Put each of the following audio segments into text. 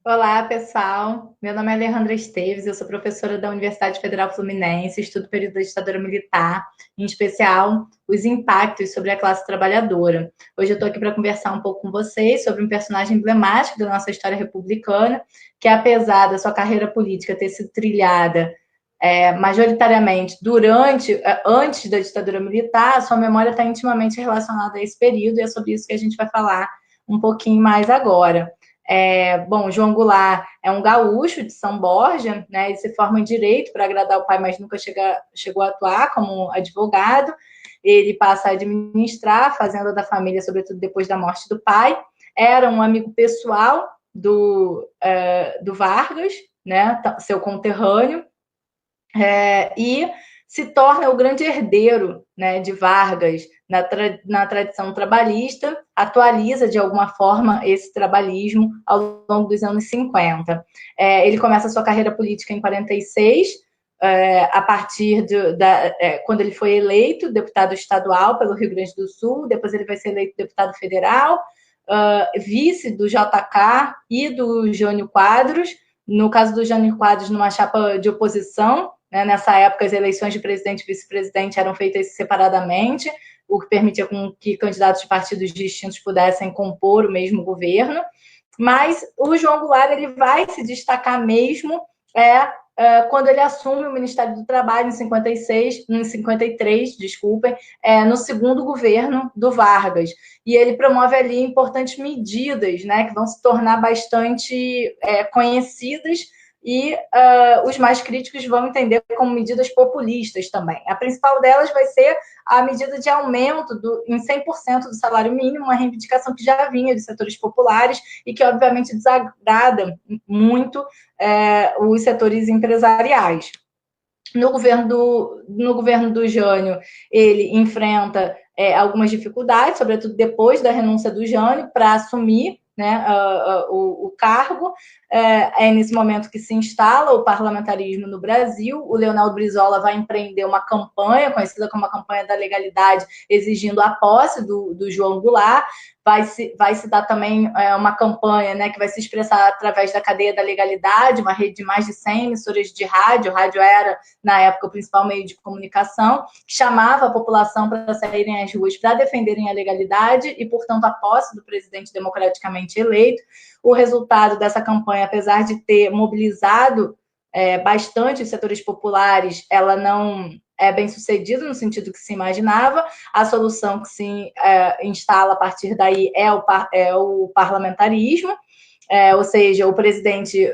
Olá, pessoal. Meu nome é Alejandra Esteves, eu sou professora da Universidade Federal Fluminense, estudo o período da ditadura militar, em especial os impactos sobre a classe trabalhadora. Hoje eu estou aqui para conversar um pouco com vocês sobre um personagem emblemático da nossa história republicana, que apesar da sua carreira política ter sido trilhada majoritariamente antes da ditadura militar, a sua memória está intimamente relacionada a esse período e é sobre isso que a gente vai falar um pouquinho mais agora. Bom, João Goulart é um gaúcho de São Borja, né? Ele se forma em direito para agradar o pai, mas nunca chegou a atuar como advogado. Ele passa a administrar a fazenda da família, sobretudo depois da morte do pai. Era um amigo pessoal do Vargas, né? Seu conterrâneo, e se torna o grande herdeiro, né, de Vargas na tradição trabalhista, atualiza de alguma forma esse trabalhismo ao longo dos anos 50. Ele começa a sua carreira política em 46, a partir quando ele foi eleito deputado estadual pelo Rio Grande do Sul, depois ele vai ser eleito deputado federal, vice do JK e do Jânio Quadros. No caso do Jânio Quadros, numa chapa de oposição, né? Nessa época, as eleições de presidente e vice-presidente eram feitas separadamente, o que permitia que candidatos de partidos distintos pudessem compor o mesmo governo. Mas o João Goulart ele vai se destacar mesmo quando ele assume o Ministério do Trabalho em 53, desculpem, no segundo governo do Vargas. E ele promove ali importantes medidas, né, que vão se tornar bastante conhecidas e os mais críticos vão entender como medidas populistas também. A principal delas vai ser a medida de aumento em 100% do salário mínimo, uma reivindicação que já vinha dos setores populares e que, obviamente, desagrada muito os setores empresariais. No governo do Jânio, ele enfrenta algumas dificuldades, sobretudo depois da renúncia do Jânio, para assumir, né, o cargo. É nesse momento que se instala o parlamentarismo no Brasil. O Leonel Brizola vai empreender uma campanha, conhecida como a campanha da legalidade, exigindo a posse do João Goulart. Vai se dar também uma campanha, né, que vai se expressar através da cadeia da legalidade, uma rede de mais de 100 emissoras de rádio. O rádio era, na época, o principal meio de comunicação, que chamava a população para saírem às ruas para defenderem a legalidade e, portanto, a posse do presidente democraticamente eleito. O resultado dessa campanha, apesar de ter mobilizado bastante os setores populares, ela não é bem sucedida no sentido que se imaginava. A solução que se instala a partir daí é o parlamentarismo, ou seja, o presidente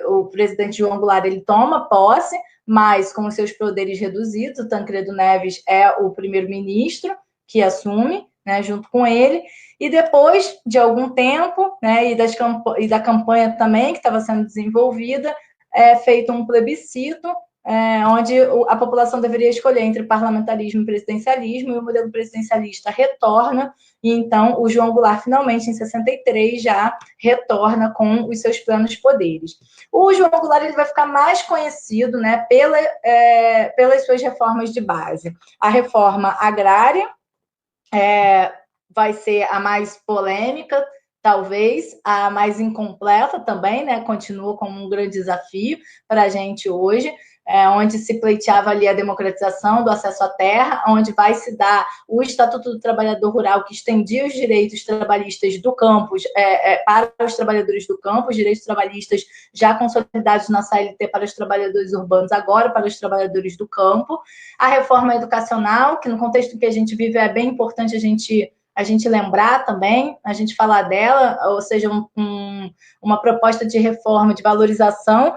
João Goulart ele toma posse, mas com os seus poderes reduzidos. O Tancredo Neves é o primeiro-ministro que assume, né, junto com ele, e depois de algum tempo, né, e da campanha também que estava sendo desenvolvida, é feito um plebiscito onde a população deveria escolher entre parlamentarismo e presidencialismo, e o modelo presidencialista retorna, e então o João Goulart, finalmente, em 63, já retorna com os seus plenos poderes. O João Goulart ele vai ficar mais conhecido, né, pelas suas reformas de base. A reforma agrária vai ser a mais polêmica, talvez, a mais incompleta também, né? Continua como um grande desafio para a gente hoje, onde se pleiteava ali a democratização do acesso à terra, onde vai se dar o Estatuto do Trabalhador Rural, que estendia os direitos trabalhistas do campo para os trabalhadores do campo, os direitos trabalhistas já consolidados na CLT para os trabalhadores urbanos, agora para os trabalhadores do campo. A reforma educacional, que no contexto que a gente vive é bem importante a gente lembrar também, a gente falar dela, ou seja, uma proposta de reforma, de valorização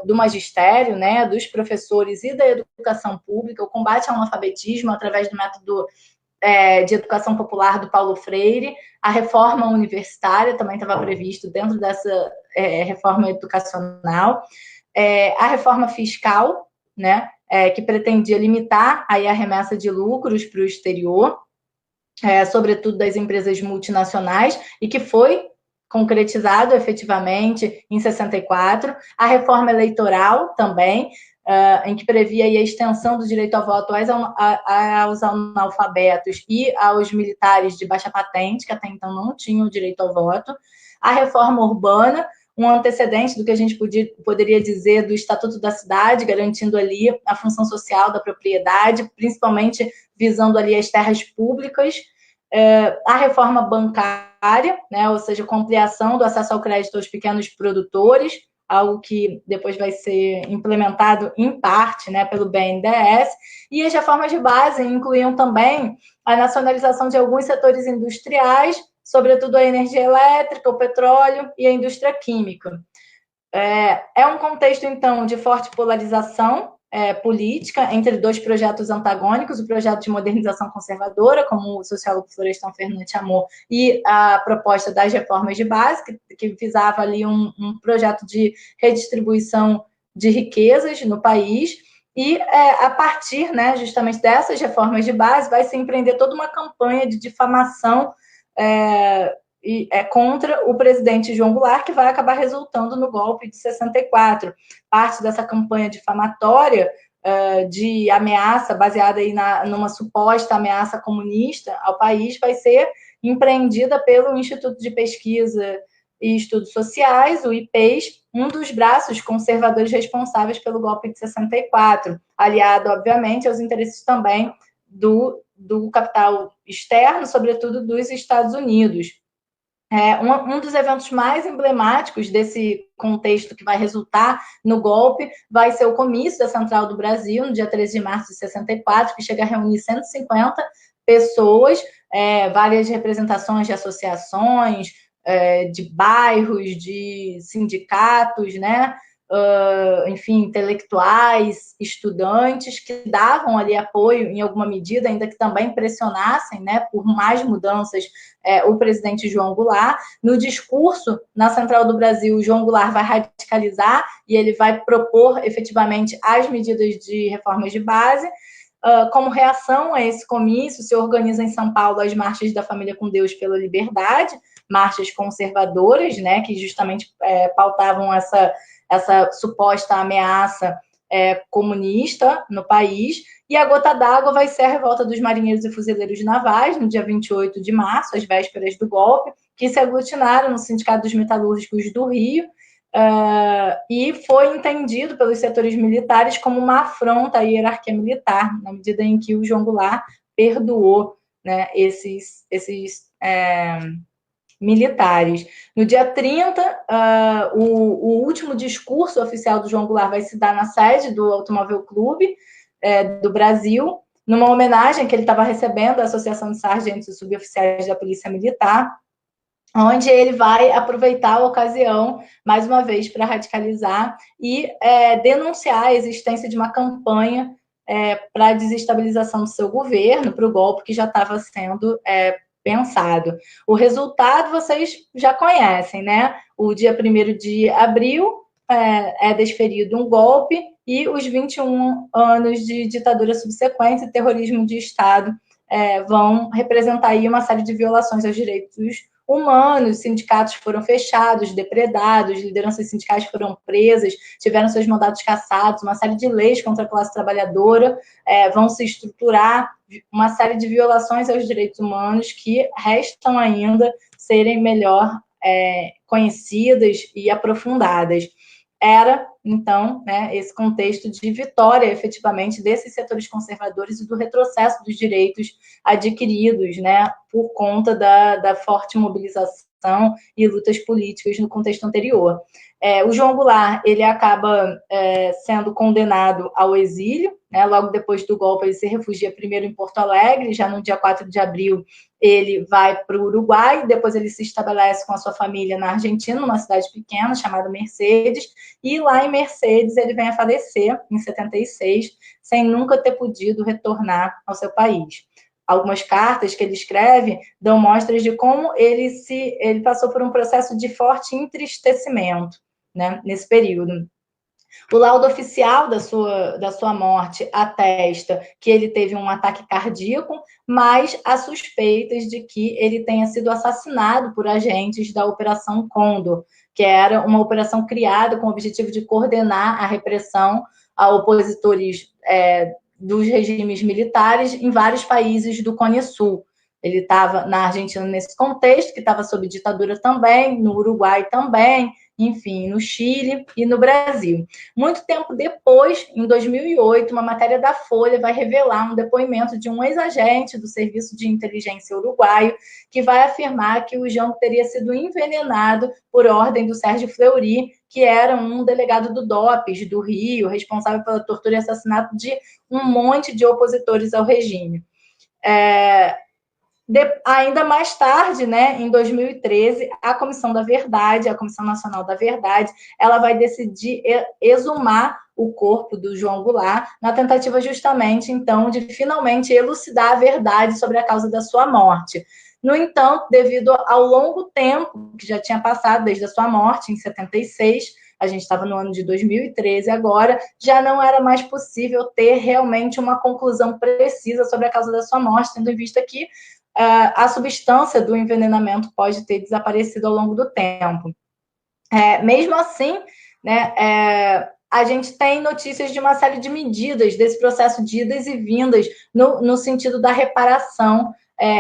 do magistério, né, dos professores e da educação pública, o combate ao analfabetismo através do método de educação popular do Paulo Freire. A reforma universitária também estava previsto dentro dessa reforma educacional. A reforma fiscal, né, que pretendia limitar aí a remessa de lucros para o exterior, sobretudo das empresas multinacionais, e que foi concretizado efetivamente em 64. A reforma eleitoral também, em que previa a extensão do direito ao voto aos analfabetos e aos militares de baixa patente, que até então não tinham direito ao voto. a reforma urbana, um antecedente do que a gente poderia dizer do Estatuto da Cidade, garantindo ali a função social da propriedade, principalmente visando ali as terras públicas, a reforma bancária, né, ou seja, com ampliação do acesso ao crédito aos pequenos produtores, algo que depois vai ser implementado em parte, né, pelo BNDES, e as reformas de base incluíam também a nacionalização de alguns setores industriais, sobretudo a energia elétrica, o petróleo e a indústria química. É um contexto, então, de forte polarização política entre dois projetos antagônicos, o projeto de modernização conservadora, como o sociólogo Florestan Fernandes chamou, e a proposta das reformas de base, que visava ali um projeto de redistribuição de riquezas no país, e a partir, né, justamente dessas reformas de base, vai se empreender toda uma campanha de difamação contra o presidente João Goulart, que vai acabar resultando no golpe de 64. Parte dessa campanha difamatória de ameaça, baseada aí numa suposta ameaça comunista ao país, vai ser empreendida pelo Instituto de Pesquisa e Estudos Sociais, o IPES, um dos braços conservadores responsáveis pelo golpe de 64, aliado, obviamente, aos interesses também do capital externo, sobretudo dos Estados Unidos. Um dos eventos mais emblemáticos desse contexto que vai resultar no golpe vai ser o comício da Central do Brasil, no dia 13 de março de 64, que chega a reunir 150 pessoas, várias representações de associações, de bairros, de sindicatos, né? Enfim, intelectuais, estudantes que davam ali apoio em alguma medida, ainda que também pressionassem, né, por mais mudanças, o presidente João Goulart. No discurso na Central do Brasil, João Goulart vai radicalizar e ele vai propor efetivamente as medidas de reformas de base. Como reação a esse comício, se organiza em São Paulo as marchas da Família com Deus pela Liberdade, marchas conservadoras, né, que justamente pautavam essa suposta ameaça comunista no país, e a gota d'água vai ser a revolta dos marinheiros e fuzileiros navais, no dia 28 de março, às vésperas do golpe, que se aglutinaram no Sindicato dos Metalúrgicos do Rio, e foi entendido pelos setores militares como uma afronta à hierarquia militar, na medida em que o João Goulart perdoou, né, esses militares. No dia 30, o último discurso oficial do João Goulart vai se dar na sede do Automóvel Clube do Brasil, numa homenagem que ele estava recebendo da Associação de Sargentos e Suboficiais da Polícia Militar, onde ele vai aproveitar a ocasião, mais uma vez, para radicalizar e denunciar a existência de uma campanha para a desestabilização do seu governo, para o golpe que já estava sendo pensado. O resultado vocês já conhecem, né? O dia 1º de abril é desferido um golpe e os 21 anos de ditadura subsequente e terrorismo de Estado vão representar aí uma série de violações aos direitos humanos, sindicatos foram fechados, depredados, lideranças sindicais foram presas, tiveram seus mandatos cassados, uma série de leis contra a classe trabalhadora vão se estruturar, uma série de violações aos direitos humanos que restam ainda serem melhor conhecidas e aprofundadas. Era, então, né, esse contexto de vitória, efetivamente, desses setores conservadores e do retrocesso dos direitos adquiridos, né, por conta da forte mobilização e lutas políticas no contexto anterior. O João Goulart, ele acaba sendo condenado ao exílio, né, logo depois do golpe ele se refugia primeiro em Porto Alegre, já no dia 4 de abril ele vai para o Uruguai, depois ele se estabelece com a sua família na Argentina, numa cidade pequena chamada Mercedes, e lá em Mercedes ele vem a falecer em 76, sem nunca ter podido retornar ao seu país. Algumas cartas que ele escreve dão mostras de como ele passou por um processo de forte entristecimento, né, nesse período. O laudo oficial da sua morte atesta que ele teve um ataque cardíaco, mas há suspeitas de que ele tenha sido assassinado por agentes da Operação Condor, que era uma operação criada com o objetivo de coordenar a repressão a opositores dos regimes militares em vários países do Cone Sul. Ele estava na Argentina nesse contexto, que estava sob ditadura também, no Uruguai também, enfim, no Chile e no Brasil. Muito tempo depois, em 2008, uma matéria da Folha vai revelar um depoimento de um ex-agente do Serviço de Inteligência Uruguaio que vai afirmar que o Jango teria sido envenenado por ordem do Sérgio Fleury, que era um delegado do DOPS do Rio, responsável pela tortura e assassinato de um monte de opositores ao regime. Ainda mais tarde, né, em 2013, a Comissão da Verdade, a Comissão Nacional da Verdade, ela vai decidir exumar o corpo do João Goulart, na tentativa justamente, então, de finalmente elucidar a verdade sobre a causa da sua morte. No entanto, devido ao longo tempo que já tinha passado desde a sua morte, em 76, a gente estava no ano de 2013 agora, já não era mais possível ter realmente uma conclusão precisa sobre a causa da sua morte, tendo em vista que a substância do envenenamento pode ter desaparecido ao longo do tempo. Mesmo assim, né, a gente tem notícias de uma série de medidas desse processo de idas e vindas no sentido da reparação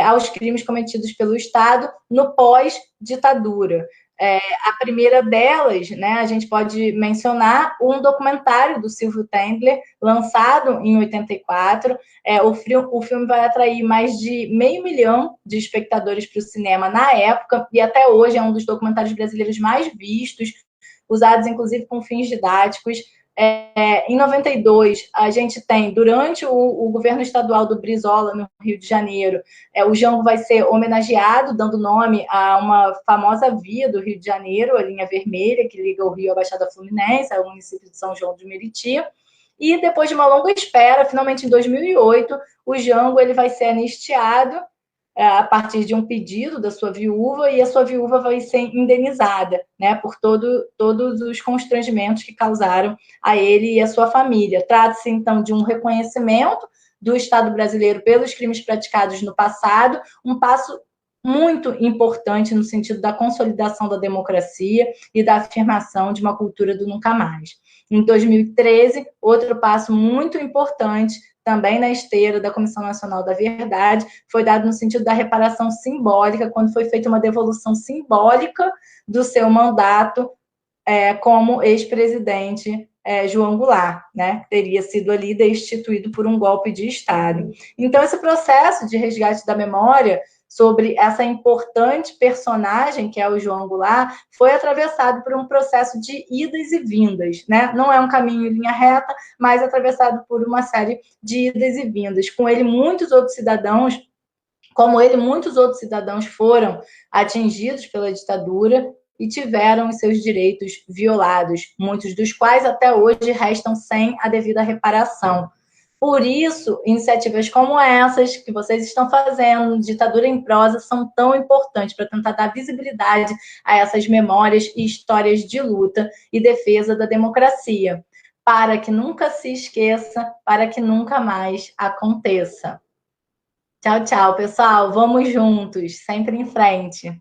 aos crimes cometidos pelo Estado no pós-ditadura. A primeira delas, né, a gente pode mencionar um documentário do Silvio Tendler, lançado em 84. O filme vai atrair mais de 500 mil de espectadores para o cinema na época, e até hoje é um dos documentários brasileiros mais vistos, usados inclusive com fins didáticos. Em 92, a gente tem, durante o governo estadual do Brizola, no Rio de Janeiro, o Jango vai ser homenageado, dando nome a uma famosa via do Rio de Janeiro, a linha vermelha, que liga o Rio à Baixada Fluminense, ao município de São João de Meriti. E depois de uma longa espera, finalmente em 2008, o Jango ele vai ser anistiado a partir de um pedido da sua viúva, e a sua viúva vai ser indenizada, né, por todos os constrangimentos que causaram a ele e a sua família. Trata-se, então, de um reconhecimento do Estado brasileiro pelos crimes praticados no passado, um passo muito importante no sentido da consolidação da democracia e da afirmação de uma cultura do nunca mais. Em 2013, outro passo muito importante também na esteira da Comissão Nacional da Verdade, foi dado no sentido da reparação simbólica, quando foi feita uma devolução simbólica do seu mandato como ex-presidente João Goulart, né, que teria sido ali destituído por um golpe de Estado. Então, esse processo de resgate da memória sobre essa importante personagem que é o João Goulart foi atravessado por um processo de idas e vindas, né? Não é um caminho em linha reta, mas atravessado por uma série de idas e vindas. Com ele, muitos outros cidadãos, como ele, muitos outros cidadãos foram atingidos pela ditadura e tiveram os seus direitos violados, muitos dos quais até hoje restam sem a devida reparação. Por isso, iniciativas como essas que vocês estão fazendo, Ditadura em Prosa, são tão importantes para tentar dar visibilidade a essas memórias e histórias de luta e defesa da democracia, para que nunca se esqueça, para que nunca mais aconteça. Tchau, tchau, pessoal. Vamos juntos, sempre em frente.